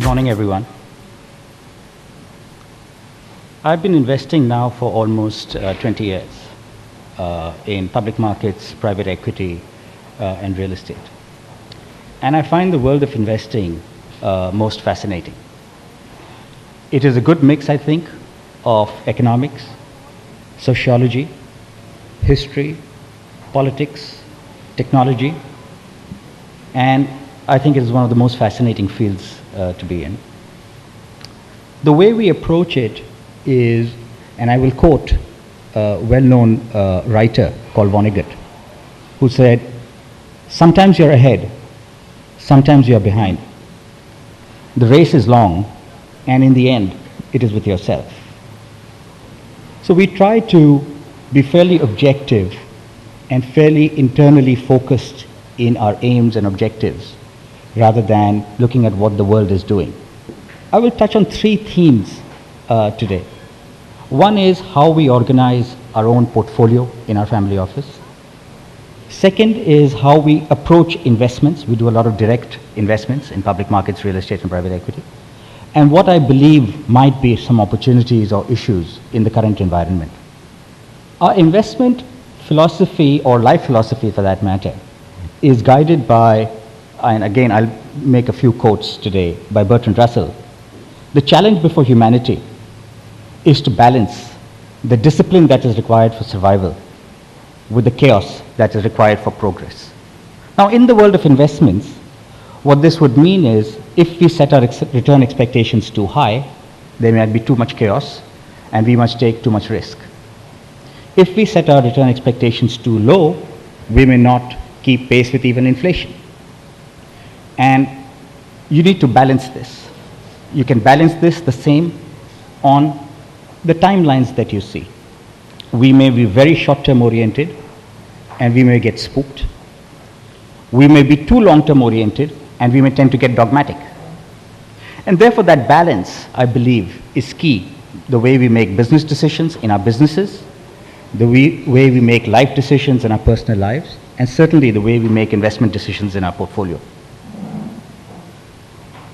morning, everyone. I've been investing now for almost 20 years in public markets, private equity, and real estate. And I find the world of investing most fascinating. It is a good mix, I think, of economics, sociology, history, politics, technology, and I think it is one of the most fascinating fields to be in. The way we approach it is, and I will quote a well-known writer called Vonnegut, who said, "Sometimes you're ahead, sometimes you're behind. The race is long, and in the end, it is with yourself." So we try to be fairly objective and fairly internally focused in our aims and objectives, rather than looking at what the world is doing. I will touch on three themes today. One is how we organize our own portfolio in our family office. Second is how we approach investments. We do a lot of direct investments in public markets, real estate, and private equity. And what I believe might be some opportunities or issues in the current environment. Our investment philosophy, or life philosophy for that matter, is guided by, and again I'll make a few quotes today, by Bertrand Russell. The challenge before humanity is to balance the discipline that is required for survival with the chaos that is required for progress. Now, in the world of investments, what this would mean is, if we set our return expectations too high, there might be too much chaos and we must take too much risk. If we set our return expectations too low, we may not keep pace with even inflation. And you need to balance this. You can balance this the same on the timelines that you see. We may be very short-term oriented and we may get spooked. We may be too long-term oriented and we may tend to get dogmatic. And therefore that balance, I believe, is key. The way we make business decisions in our businesses, the way we make life decisions in our personal lives, and certainly the way we make investment decisions in our portfolio.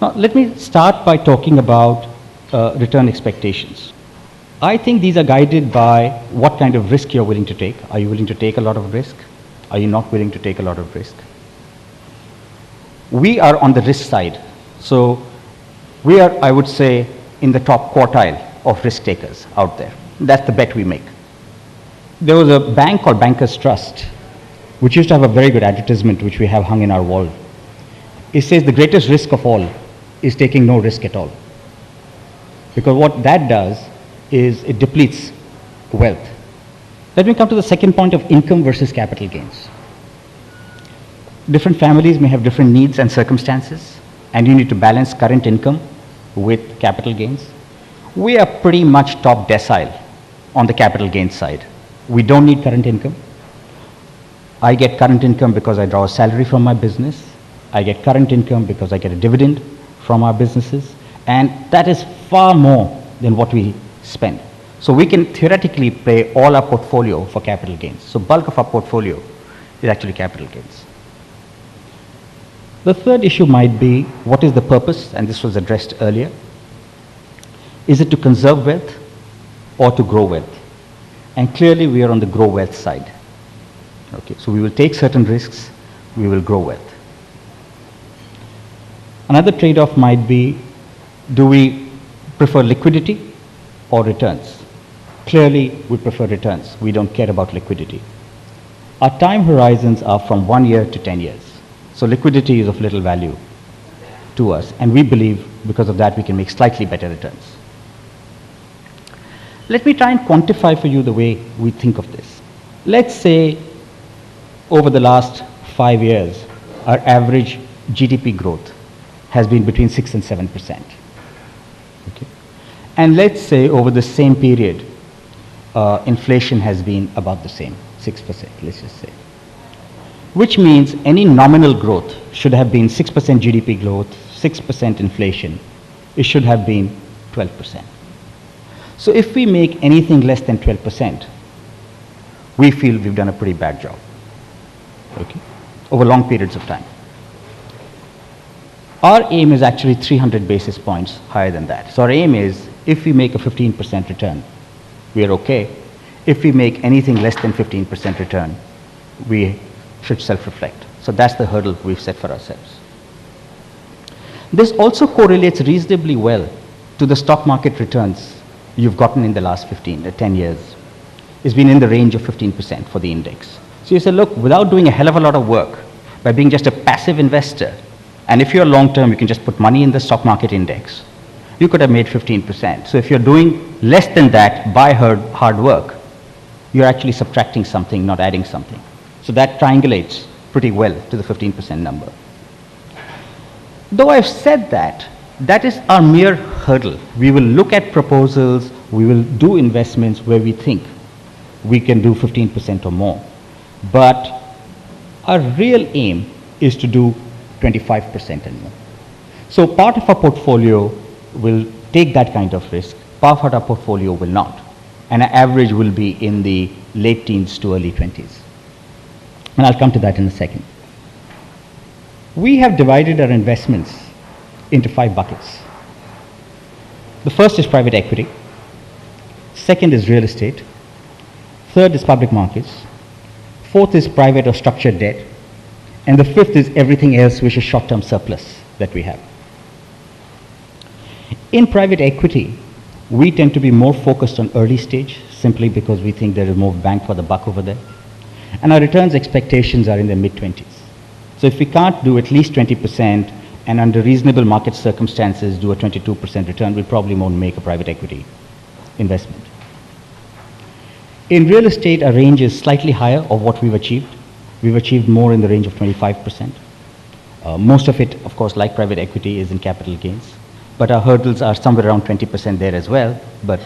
Now, let me start by talking about return expectations. I think these are guided by what kind of risk you're willing to take. Are you willing to take a lot of risk? Are you not willing to take a lot of risk? We are on the risk side. So we are, I would say, in the top quartile of risk takers out there. That's the bet we make. There was a bank called Bankers Trust, which used to have a very good advertisement which we have hung in our wall. It says the greatest risk of all is taking no risk at all. Because what that does is it depletes wealth. Let me come to the second point of income versus capital gains. Different families may have different needs and circumstances, and you need to balance current income with capital gains. We are pretty much top decile on the capital gains side. We don't need current income. I get current income because I draw a salary from my business. I get current income because I get a dividend from our businesses, and that is far more than what we spend. So we can theoretically play all our portfolio for capital gains. So bulk of our portfolio is actually capital gains. The third issue might be, what is the purpose? And this was addressed earlier. Is it to conserve wealth or to grow wealth? And clearly we are on the grow wealth side. Okay, so we will take certain risks, we will grow wealth. Another trade-off might be, do we prefer liquidity or returns? Clearly we prefer returns. We don't care about liquidity. Our time horizons are from 1 year to 10 years. So liquidity is of little value to us, and we believe because of that we can make slightly better returns. Let me try and quantify for you the way we think of this. Let's say over the last 5 years, our average GDP growth has been between 6 and 7%. Okay. And let's say over the same period, inflation has been about the same, 6%, let's just say. Which means any nominal growth should have been 6% GDP growth, 6% inflation. It should have been 12%. So if we make anything less than 12%, we feel we've done a pretty bad job, okay, over long periods of time. Our aim is actually 300 basis points higher than that. So our aim is, if we make a 15% return, we are okay. If we make anything less than 15% return, we should self-reflect. So that's the hurdle we've set for ourselves. This also correlates reasonably well to the stock market returns you've gotten in the last 10 years. It's been in the range of 15% for the index. So you say, look, without doing a hell of a lot of work, by being just a passive investor, and if you're long-term, you can just put money in the stock market index, you could have made 15%. So if you're doing less than that by hard work, you're actually subtracting something, not adding something. So that triangulates pretty well to the 15% number. Though I've said that, that is our mere hurdle. We will look at proposals, we will do investments where we think we can do 15% or more. But our real aim is to do 25% and more. So part of our portfolio will take that kind of risk, part of our portfolio will not. And our average will be in the late teens to early 20s. And I'll come to that in a second. We have divided our investments into 5 buckets. The first is private equity. Second is real estate. Third is public markets. Fourth is private or structured debt. And the fifth is everything else which is short-term surplus that we have. In private equity, we tend to be more focused on early stage simply because we think there is more bang for the buck over there. And our returns expectations are in the mid-20s. So if we can't do at least 20% and under reasonable market circumstances do a 22% return, we probably won't make a private equity investment. In real estate, our range is slightly higher of what we've achieved. We've achieved more in the range of 25%. Most of it, of course, like private equity, is in capital gains. But our hurdles are somewhere around 20% there as well, but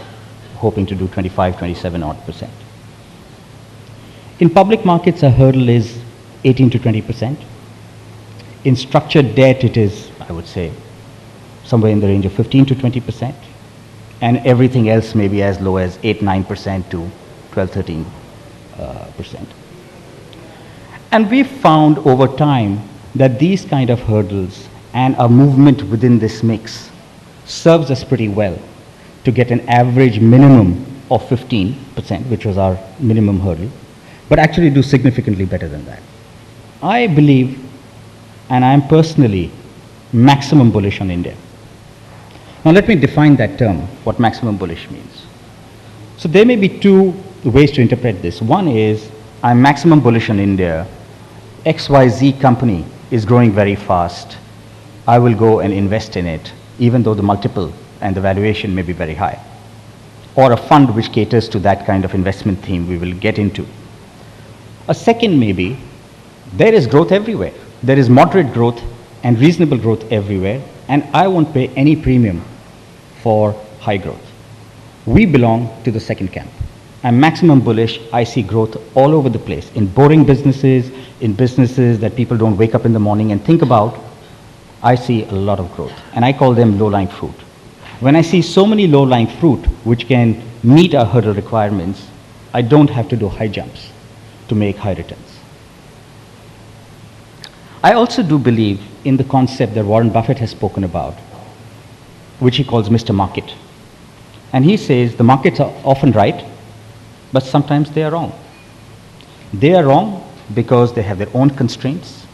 hoping to do 25, 27 odd percent. In public markets, our hurdle is 18 to 20%. In structured debt, it is, I would say, somewhere in the range of 15 to 20%. And everything else may be as low as 8, 9% to 12, 13%. And we've found over time that these kind of hurdles and our movement within this mix serves us pretty well to get an average minimum of 15%, which was our minimum hurdle, but actually do significantly better than that. I believe, and I'm personally maximum bullish on India. Now let me define that term, what maximum bullish means. So there may be 2 ways to interpret this. One is, I'm maximum bullish on India, XYZ company is growing very fast, I will go and invest in it, even though the multiple and the valuation may be very high. Or a fund which caters to that kind of investment theme we will get into. A second may be, there is growth everywhere. There is moderate growth and reasonable growth everywhere, and I won't pay any premium for high growth. We belong to the second camp. I'm maximum bullish. I see growth all over the place, in boring businesses, in businesses that people don't wake up in the morning and think about. I see a lot of growth, and I call them low-lying fruit. When I see so many low-lying fruit which can meet our hurdle requirements, I don't have to do high jumps to make high returns. I also do believe in the concept that Warren Buffett has spoken about, which he calls Mr. Market. And he says the markets are often right, but sometimes they are wrong. They are wrong because they have their own constraints.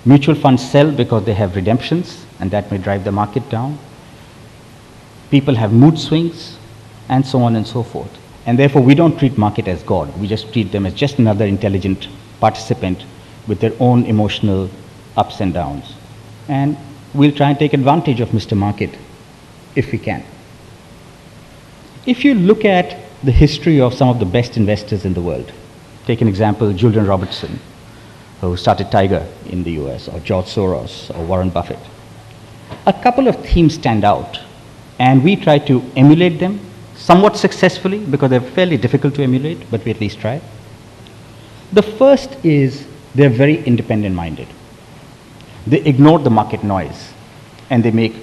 Mutual funds sell because they have redemptions, and that may drive the market down. People have mood swings, and so on and so forth. And therefore, we don't treat market as God. We just treat them as just another intelligent participant with their own emotional ups and downs. And we'll try and take advantage of Mr. Market if we can. If you look at the history of some of the best investors in the world, take an example, Julian Robertson, who started Tiger in the US, or George Soros, or Warren Buffett. A couple of themes stand out, and we try to emulate them somewhat successfully because they're fairly difficult to emulate, but we at least try. The first is they're very independent-minded. They ignore the market noise, and they make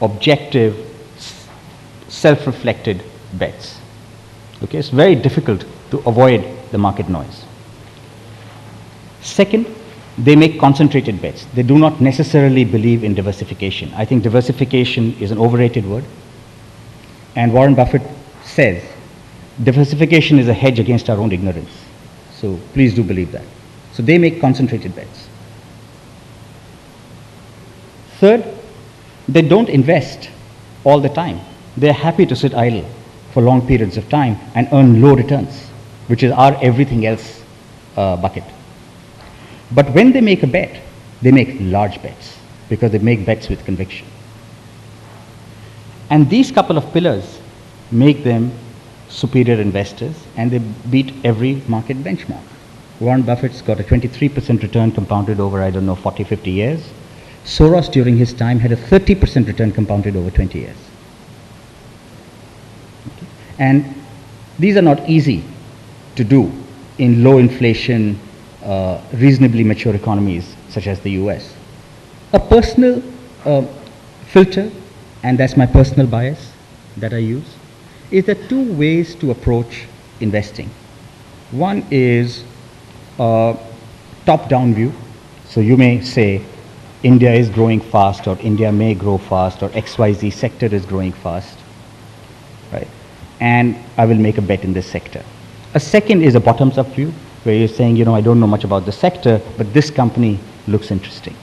objective, self-reflected bets. Okay, it's very difficult to avoid the market noise. Second, They make concentrated bets. They do not necessarily believe in diversification. I think diversification is an overrated word. And Warren Buffett says diversification is a hedge against our own ignorance. So please do believe that. So they make concentrated bets. Third, they don't invest all the time. They're happy to sit idle for long periods of time and earn low returns, which is our everything else bucket. But when they make a bet, they make large bets because they make bets with conviction. And these couple of pillars make them superior investors, and they beat every market benchmark. Warren Buffett's got a 23% return compounded over, 40, 50 years. Soros during his time had a 30% return compounded over 20 years. Okay. And these are not easy to do in low inflation, reasonably mature economies such as the US. A personal filter, and that's my personal bias that I use, is there are two ways to approach investing. One is top-down view. So you may say India is growing fast, or India may grow fast, or XYZ sector is growing fast, right? And I will make a bet in this sector. A second is a bottoms-up view, where you're saying, I don't know much about the sector, but this company looks interesting.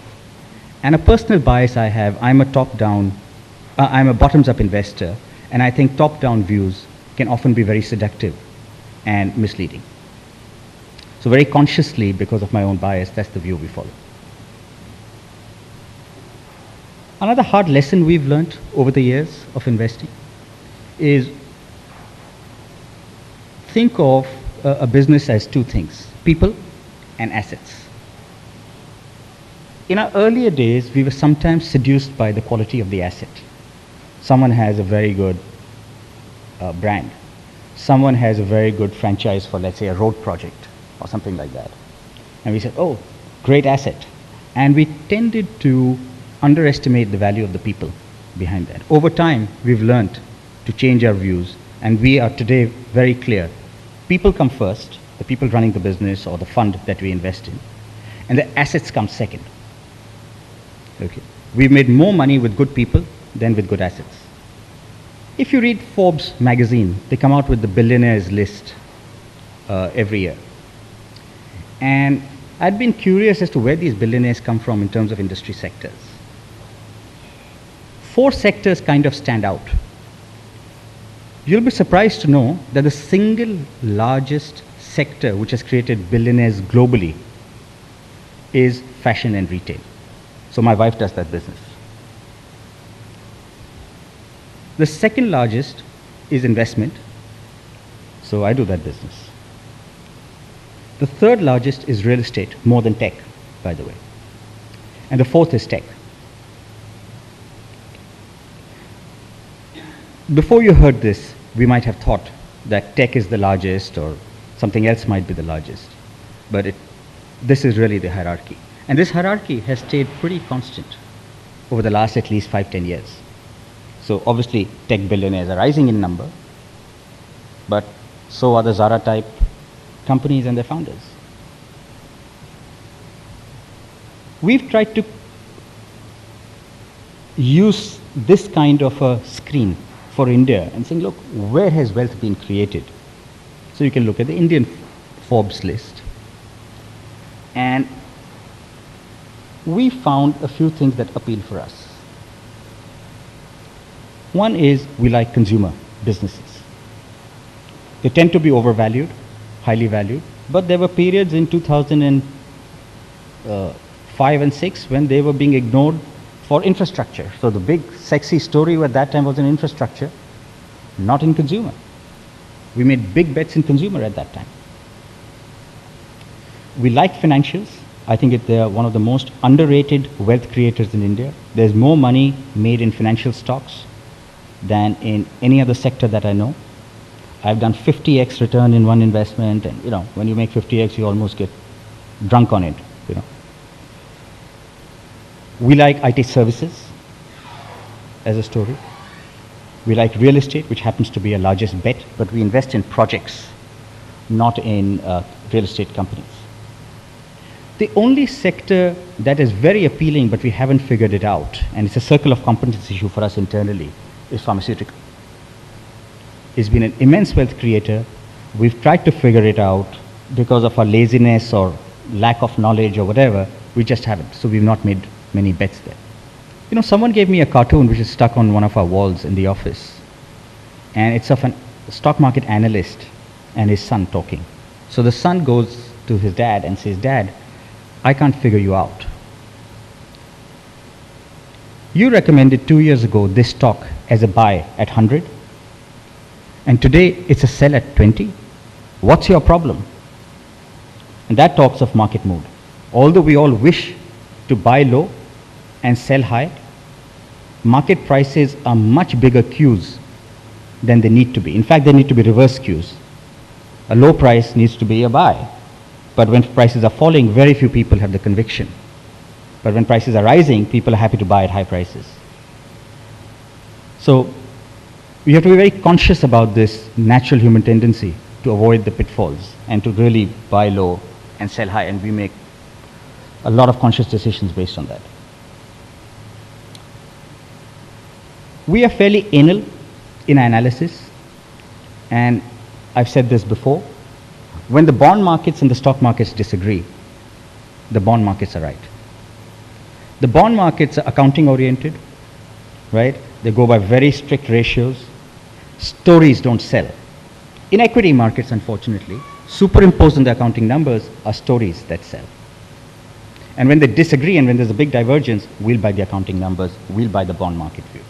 And a personal bias I have, I'm a bottoms-up investor, and I think top-down views can often be very seductive and misleading. So very consciously, because of my own bias, that's the view we follow. Another hard lesson we've learned over the years of investing is think of a business as two things: people and assets. In our earlier days, we were sometimes seduced by the quality of the asset. Someone has a very good brand. Someone has a very good franchise for, let's say, a road project or something like that. And we said, oh, great asset. And we tended to underestimate the value of the people behind that. Over time, we've learned to change our views, and we are today very clear. People come first, the people running the business or the fund that we invest in, and the assets come second. Okay. We've made more money with good people than with good assets. If you read Forbes magazine, they come out with the billionaires list every year. And I'd been curious as to where these billionaires come from in terms of industry sectors. 4 sectors kind of stand out. You'll be surprised to know that the single largest sector which has created billionaires globally is fashion and retail. So my wife does that business. The second largest is investment. So I do that business. The third largest is real estate, more than tech, by the way. And the fourth is tech. Before you heard this, we might have thought that tech is the largest or something else might be the largest. But this is really the hierarchy. And this hierarchy has stayed pretty constant over the last at least 5-10 years. So obviously tech billionaires are rising in number, but so are the Zara type companies and their founders. We've tried to use this kind of a screen for India and saying, look, where has wealth been created? So you can look at the Indian Forbes list. And we found a few things that appeal for us. One is we like consumer businesses. They tend to be overvalued, highly valued, but there were periods in 2005 and 6 when they were being ignored for infrastructure. So the big sexy story at that time was in infrastructure, not in consumer. We made big bets in consumer at that time. We like financials. I think they are one of the most underrated wealth creators in India. There's more money made in financial stocks than in any other sector that I know. I've done 50x return in one investment, and when you make 50x, you almost get drunk on it. We like IT services as a story. We like real estate, which happens to be our largest bet, but we invest in projects, not in real estate companies. The only sector that is very appealing, but we haven't figured it out, and it's a circle of competence issue for us internally, is pharmaceutical. It's been an immense wealth creator. We've tried to figure it out. Because of our laziness or lack of knowledge or whatever, we just haven't. So we've not made many bets there. You know, someone gave me a cartoon which is stuck on one of our walls in the office. And it's of a stock market analyst and his son talking. So the son goes to his dad and says, "Dad, I can't figure you out. You recommended 2 years ago this stock as a buy at 100, and today it's a sell at 20. What's your problem?" And that talks of market mood. Although we all wish to buy low and sell high, market prices are much bigger cues than they need to be. In fact, they need to be reverse cues. A low price needs to be a buy. But when prices are falling, very few people have the conviction. But when prices are rising, people are happy to buy at high prices. So we have to be very conscious about this natural human tendency to avoid the pitfalls and to really buy low and sell high, and we make a lot of conscious decisions based on that. We are fairly anal in our analysis, and I've said this before. When the bond markets and the stock markets disagree, the bond markets are right. The bond markets are accounting oriented, right? They go by very strict ratios. Stories don't sell. In equity markets, unfortunately, superimposed on the accounting numbers are stories that sell. And when they disagree and when there's a big divergence, we'll buy the accounting numbers, we'll buy the bond market view.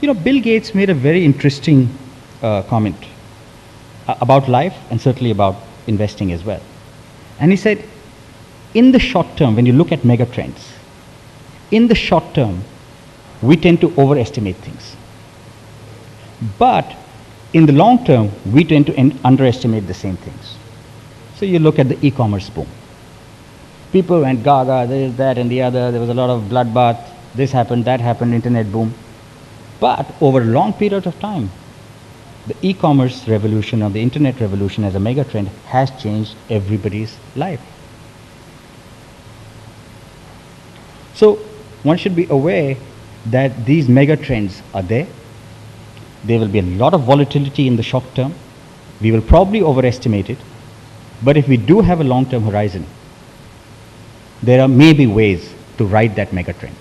You know, Bill Gates made a very interesting comment about life and certainly about investing as well. And he said, in the short term, when you look at mega trends, in the short term, we tend to overestimate things. But in the long term, we tend to underestimate the same things. So you look at the e-commerce boom. People went gaga, this, that, and the other. There was a lot of bloodbath. This happened, that happened, internet boom. But over a long period of time, the e-commerce revolution or the internet revolution as a mega trend has changed everybody's life. So one should be aware that these mega trends are there. There will be a lot of volatility in the short term. We will probably overestimate it. But if we do have a long-term horizon, there are maybe ways to ride that mega trend.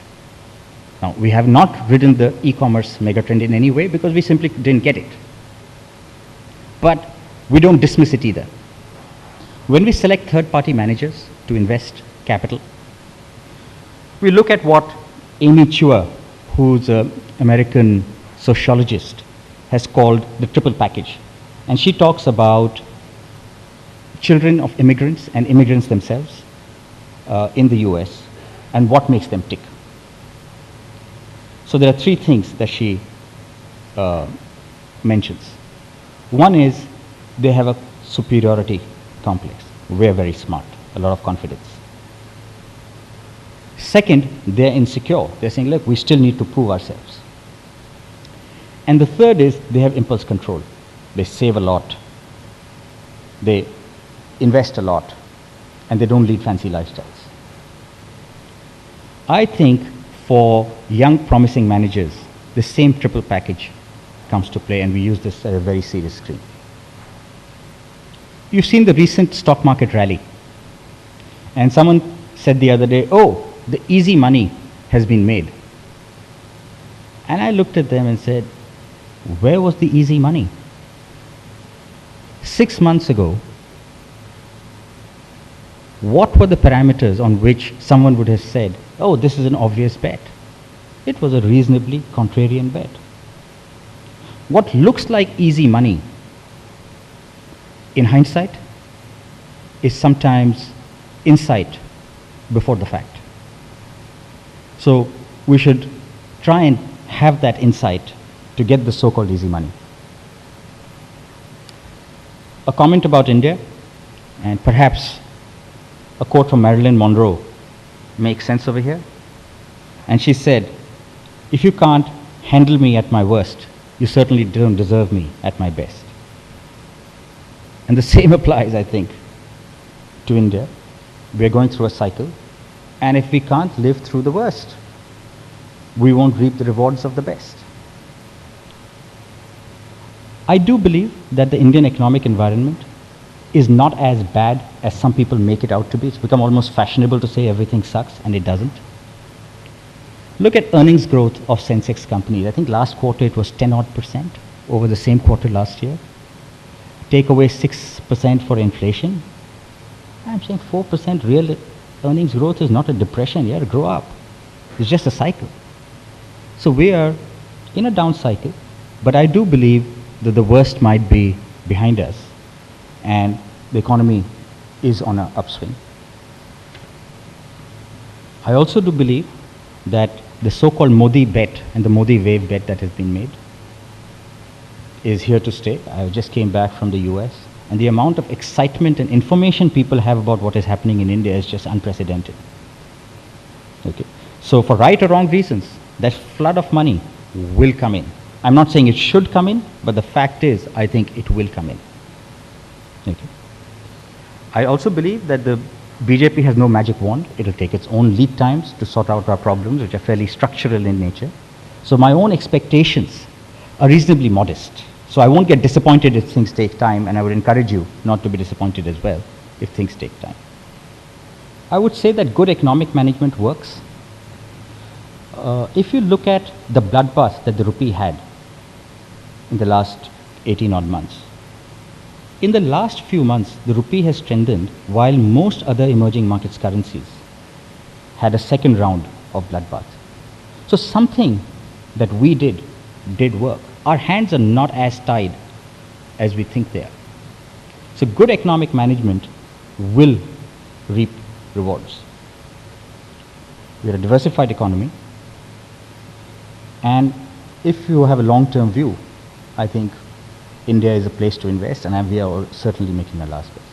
Now, we have not ridden the e-commerce mega trend in any way because we simply didn't get it. But we don't dismiss it either. When we select third-party managers to invest capital, we look at what Amy Chua, who's an American sociologist, has called the triple package. And she talks about children of immigrants and immigrants themselves in the US and what makes them tick. So there are three things that she mentions. One is they have a superiority complex. We're very smart, a lot of confidence. Second, they're insecure. They're saying, look, we still need to prove ourselves. And the third is they have impulse control. They save a lot. They invest a lot. And they don't lead fancy lifestyles. I think for young promising managers, the same triple package comes to play, and we use this at a very serious screen. You've seen the recent stock market rally. And someone said the other day, oh, the easy money has been made. And I looked at them and said, where was the easy money? 6 months ago, what were the parameters on which someone would have said, oh, this is an obvious bet? It was a reasonably contrarian bet. What looks like easy money, in hindsight, is sometimes insight before the fact. So we should try and have that insight to get the so-called easy money. A comment about India, and perhaps a quote from Marilyn Monroe makes sense over here. And she said, if you can't handle me at my worst, you certainly don't deserve me at my best. And the same applies, I think, to India. We're going through a cycle. And if we can't live through the worst, we won't reap the rewards of the best. I do believe that the Indian economic environment is not as bad as some people make it out to be. It's become almost fashionable to say everything sucks, and it doesn't. Look at earnings growth of Sensex companies. I think last quarter it was 10% over the same quarter last year. Take away 6% for inflation. I'm saying 4% real earnings growth is not a depression. Yeah, grow up. It's just a cycle. So we are in a down cycle, but I do believe that the worst might be behind us and the economy is on an upswing. I also do believe that the so-called Modi bet and the Modi wave bet that has been made is here to stay. I just came back from the US, and the amount of excitement and information people have about what is happening in India is just unprecedented. Okay. So for right or wrong reasons, that flood of money will come in. I'm not saying it should come in, but the fact is, I think it will come in. Okay. I also believe that the BJP has no magic wand. It'll take its own lead times to sort out our problems, which are fairly structural in nature. So my own expectations are reasonably modest. So I won't get disappointed if things take time, and I would encourage you not to be disappointed as well if things take time. I would say that good economic management works. If you look at the bloodbath that the rupee had in the last 18 odd months, in the last few months, the rupee has strengthened while most other emerging markets currencies had a second round of bloodbath. So something that we did work. Our hands are not as tied as we think they are. So good economic management will reap rewards. We are a diversified economy, and if you have a long-term view, I think India is a place to invest, and we are certainly making our last best.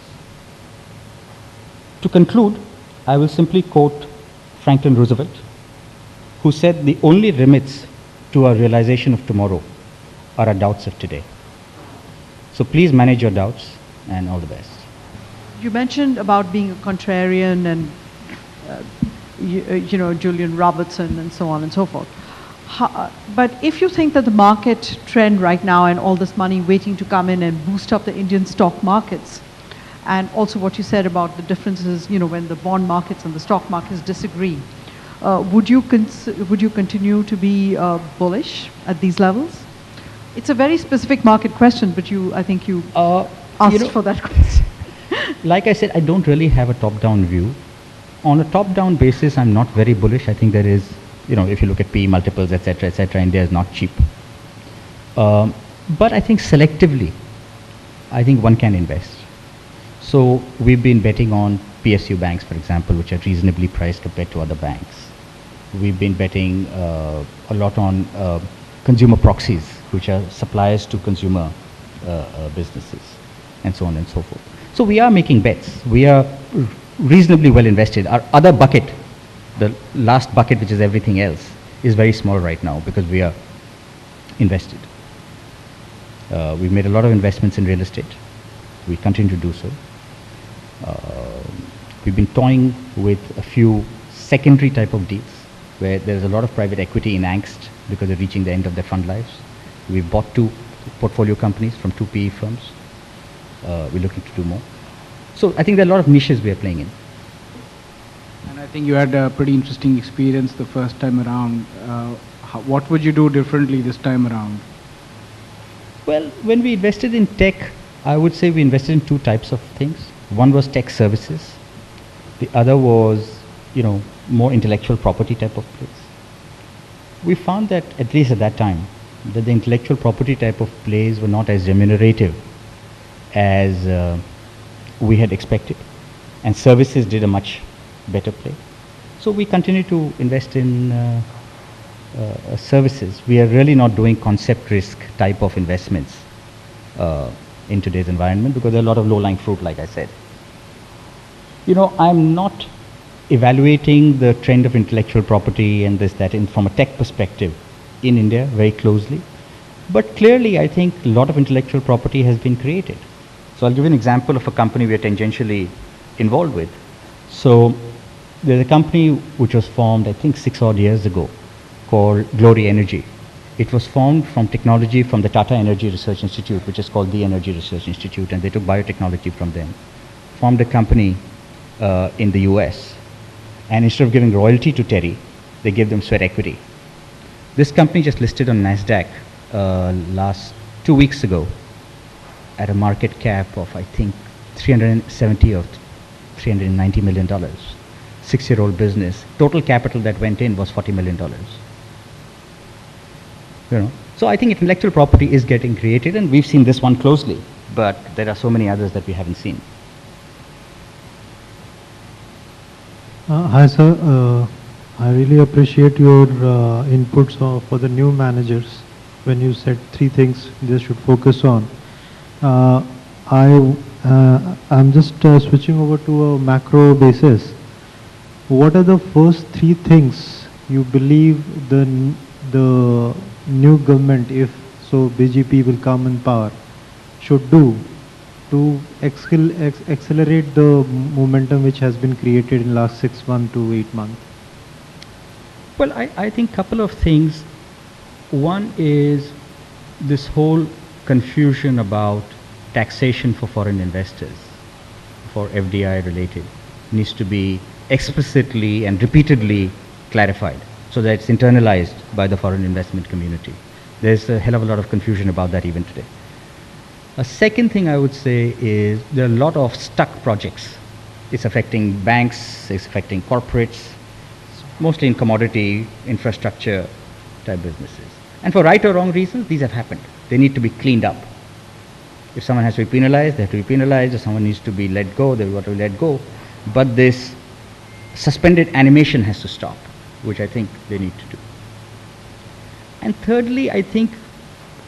To conclude, I will simply quote Franklin Roosevelt, who said, "The only limits to our realization of tomorrow are our doubts of today." So please manage your doubts, and all the best. You mentioned about being a contrarian and, Julian Robertson and so on and so forth. But if you think that the market trend right now and all this money waiting to come in and boost up the Indian stock markets, and also what you said about the differences, when the bond markets and the stock markets disagree, would you continue to be bullish at these levels? It's a very specific market question, but I think you asked for that question. Like I said, I don't really have a top-down view. On a top-down basis, I'm not very bullish. I think there is, if you look at PE multiples, etc., India is not cheap. But I think selectively, I think one can invest. So we've been betting on PSU banks, for example, which are reasonably priced compared to other banks. We've been betting a lot on consumer proxies, which are suppliers to consumer businesses, and so on and so forth. So we are making bets. We are reasonably well invested. Our other bucket, the last bucket, which is everything else, is very small right now because we are invested. We've made a lot of investments in real estate. We continue to do so. We've been toying with a few secondary type of deals where there's a lot of private equity in angst because they're reaching the end of their fund lives. We've bought 2 portfolio companies from 2 PE firms. We're looking to do more. So I think there are a lot of niches we are playing in. And I think you had a pretty interesting experience the first time around. What would you do differently this time around? Well, when we invested in tech, I would say we invested in 2 types of things. One was tech services. The other was, more intellectual property type of place. We found that, at least at that time, that the intellectual property type of plays were not as remunerative as we had expected, and services did a much better play. So we continue to invest in services. We are really not doing concept risk type of investments in today's environment because there are a lot of low-lying fruit, like I said. I'm not evaluating the trend of intellectual property and that from a tech perspective in India very closely. But clearly, I think a lot of intellectual property has been created. So I'll give you an example of a company we are tangentially involved with. So there's a company which was formed, I think, 6 odd years ago, called Glory Energy. It was formed from technology from the Tata Energy Research Institute, which is called the Energy Research Institute, and they took biotechnology from them. Formed a company in the US, and instead of giving royalty to Terry, they gave them sweat equity. This company just listed on NASDAQ last 2 weeks ago at a market cap of, I think, 370 or $390 million. 6-year-old business. Total capital that went in was $40 million. So I think intellectual property is getting created, and we've seen this one closely, but there are so many others that we haven't seen. Hi, sir. I really appreciate your inputs for the new managers when you said 3 things they should focus on. I'm just switching over to a macro basis. What are the first 3 things you believe the new government, if so BJP will come in power, should do to accelerate the momentum which has been created in last 6 months to 8 months? Well, I think a couple of things. One is this whole confusion about taxation for foreign investors, for FDI related, needs to be explicitly and repeatedly clarified so that it's internalized by the foreign investment community. There's a hell of a lot of confusion about that even today. A second thing I would say is there are a lot of stuck projects. It's affecting banks, it's affecting corporates, mostly in commodity, infrastructure type businesses. And for right or wrong reasons, these have happened. They need to be cleaned up. If someone has to be penalized, they have to be penalized. If someone needs to be let go, they've got to be let go. But this suspended animation has to stop, which I think they need to do. And thirdly, I think,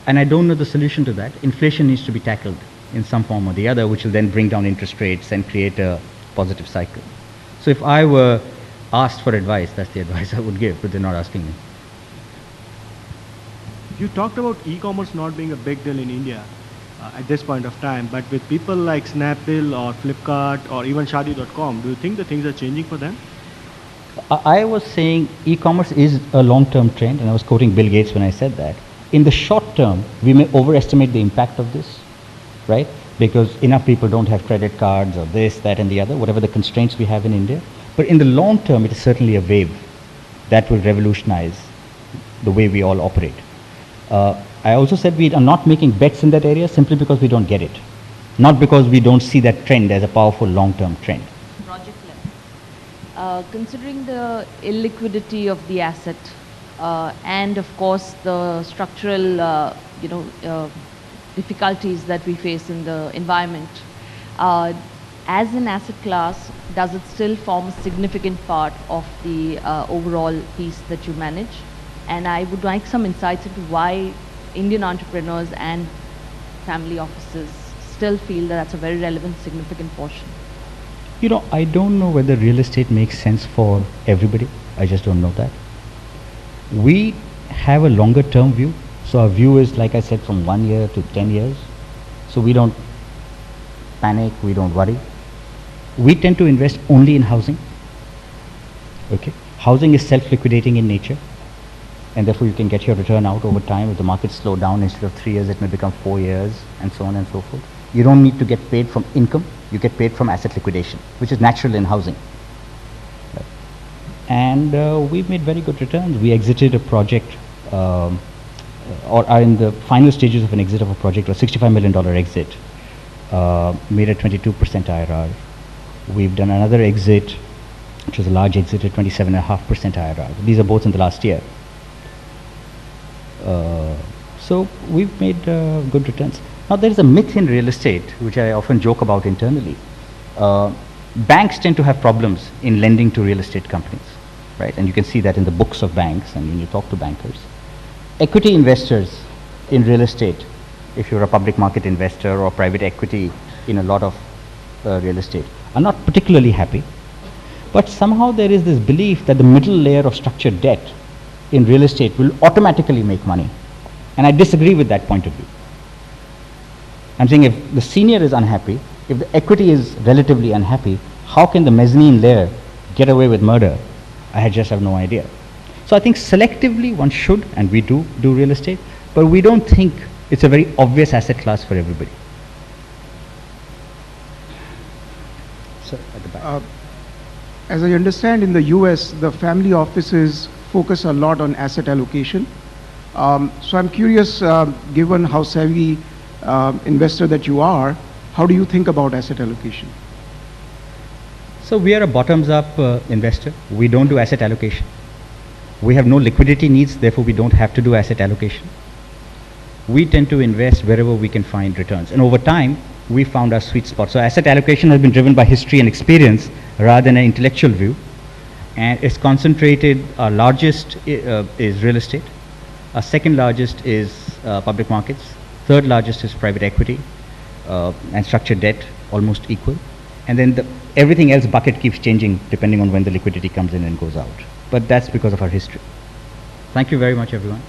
and I don't know the solution to that, inflation needs to be tackled in some form or the other, which will then bring down interest rates and create a positive cycle. So if I were asked for advice, that's the advice I would give, but they're not asking me. You talked about e-commerce not being a big deal in India at this point of time, but with people like Snapdeal or Flipkart or even Shadi.com, do you think the things are changing for them? I was saying e-commerce is a long-term trend, and I was quoting Bill Gates when I said that. In the short term, we may overestimate the impact of this, right? Because enough people don't have credit cards or this, that, and the other, whatever the constraints we have in India. But in the long term, it is certainly a wave that will revolutionize the way we all operate. I also said we are not making bets in that area simply because we don't get it, not because we don't see that trend as a powerful long-term trend. Project level. Considering the illiquidity of the asset and of course the structural difficulties that we face in the environment, as an asset class, does it still form a significant part of the overall piece that you manage? And I would like some insights into why Indian entrepreneurs and family offices still feel that that's a very relevant, significant portion. I don't know whether real estate makes sense for everybody. I just don't know that. We have a longer term view. So our view is, like I said, from 1 year to 10 years. So we don't panic, we don't worry. We tend to invest only in housing. Okay. Housing is self-liquidating in nature, and therefore you can get your return out over time. If the markets slow down, instead of 3 years, it may become 4 years, and so on and so forth. You don't need to get paid from income, you get paid from asset liquidation, which is natural in housing. Right. And we've made very good returns. We exited a project, or are in the final stages of an exit of a project, a $65 million exit, made a 22% IRR. We've done another exit, which was a large exit at 27.5% IRR. These are both in the last year. So we've made good returns. Now there is a myth in real estate, which I often joke about internally. Banks tend to have problems in lending to real estate companies, right? And you can see that in the books of banks and when you talk to bankers. Equity investors in real estate, if you're a public market investor or private equity in a lot of real estate, are not particularly happy. But somehow there is this belief that the middle layer of structured debt in real estate will automatically make money. And I disagree with that point of view. I'm saying if the senior is unhappy, if the equity is relatively unhappy, how can the mezzanine layer get away with murder? I just have no idea. So I think selectively one should, and we do real estate, but we don't think it's a very obvious asset class for everybody. So at the back. As I understand, in the US, the family offices focus a lot on asset allocation. So I'm curious, given how savvy investor that you are, how do you think about asset allocation? So we are a bottoms-up investor. We don't do asset allocation. We have no liquidity needs, therefore we don't have to do asset allocation. We tend to invest wherever we can find returns. And over time, we found our sweet spot. So asset allocation has been driven by history and experience rather than an intellectual view. And it's concentrated, our largest is real estate. Our second largest is public markets. Third largest is private equity and structured debt, almost equal. And then everything else bucket keeps changing depending on when the liquidity comes in and goes out. But that's because of our history. Thank you very much, everyone.